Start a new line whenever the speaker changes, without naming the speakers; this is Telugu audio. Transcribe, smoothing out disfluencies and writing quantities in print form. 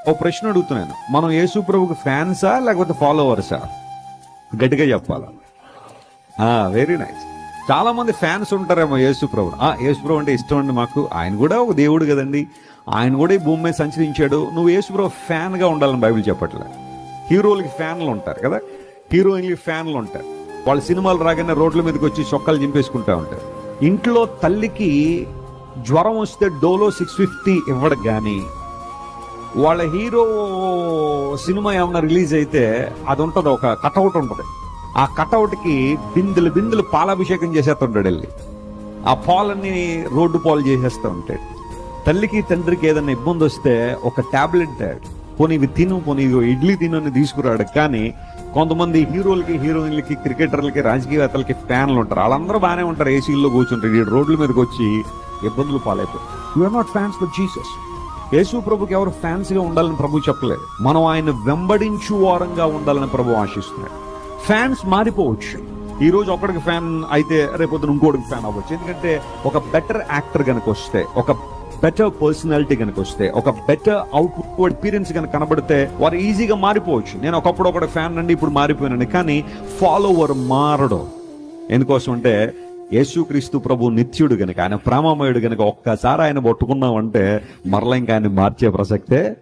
ఓ ప్రశ్న అడుగుతున్నాను, మనం యేసు ప్రభుకి ఫ్యాన్సా లేకపోతే ఫాలోవర్సా? గట్టిగా చెప్పాలా? Very nice. చాలా మంది ఫ్యాన్స్ ఉంటారేమో యేసు ప్రభు. యేసు ప్రభు అంటే ఇష్టం అండి మాకు, ఆయన కూడా ఒక దేవుడు కదండి, ఆయన కూడా ఈ భూమి మీద సంచరించాడు. నువ్వు యేసు ప్రభు ఫ్యాన్ గా ఉండాలని బైబిల్ చెప్పట్లే. హీరోలకి ఫ్యాన్లు ఉంటారు కదా, హీరోయిన్లకి ఫ్యాన్లు ఉంటారు. వాళ్ళ సినిమాలు రాగానే రోడ్ల మీదకి వచ్చి చొక్కాలు చింపేసుకుంటా ఉంటారు. ఇంట్లో తల్లికి జ్వరం వస్తే డోలో 650 ఇవ్వడు, కానీ వాళ్ళ హీరో సినిమా ఏమన్నా రిలీజ్ అయితే అది ఉంటుంది, ఒక కటౌట్ ఉంటుంది. ఆ కటౌట్కి బిందులు బిందులు పాలాభిషేకం చేసేస్తుంటాడు వెళ్ళి. ఆ పాలన్నీ రోడ్డు పాలు చేసేస్తూ ఉంటాడు. తల్లికి తండ్రికి ఏదైనా ఇబ్బంది వస్తే ఒక టాబ్లెట్, పోనీ ఇవి తిను, పోనీ ఇడ్లీ తిను అని తీసుకురాడు. కానీ కొంతమంది హీరోలకి, హీరోయిన్లకి, క్రికెటర్లకి, రాజకీయవేత్తలకి ఫ్యాన్లు ఉంటారు. వాళ్ళందరూ బాగానే ఉంటారు, ఏసీల్లో కూర్చుంటారు. ఈ రోడ్ల మీదకి వచ్చి ఇబ్బందులు పాలైపోతారు. You are not fans for Jesus. యేసు ప్రభుకి ఎవరు ఫ్యాన్స్ గా ఉండాలని ప్రభు చెప్పలేదు. మనం ఆయన వెంబడించు వారంగా ఉండాలని ప్రభు ఆశిస్తున్నాడు. ఫ్యాన్స్ మారిపోవచ్చు. ఈ రోజు ఒకడికి ఫ్యాన్ అయితే రేపొద్దున ఇంకోటికి ఫ్యాన్ అవ్వచ్చు. ఎందుకంటే ఒక బెటర్ యాక్టర్ కనుక వస్తే, ఒక బెటర్ పర్సనాలిటీ కనుక వస్తే, ఒక బెటర్ అవుట్వర్డ్ అపీరెన్స్ కనుక కనబడితే వారు ఈజీగా మారిపోవచ్చు. నేను ఒకప్పుడు ఒకటి ఫ్యాన్ అండి, ఇప్పుడు మారిపోయానండి. కానీ ఫాలోవర్ మారడు. ఎందుకోసం అంటే యేసుక్రీస్తు ప్రభు నిత్యుడు గనుక, ఆయన ప్రేమమయుడు గనుక ఒక్కసారి ఆయన పట్టుకున్నామంటే మరలా ఇంకా ఆయన మార్చే ప్రసక్తే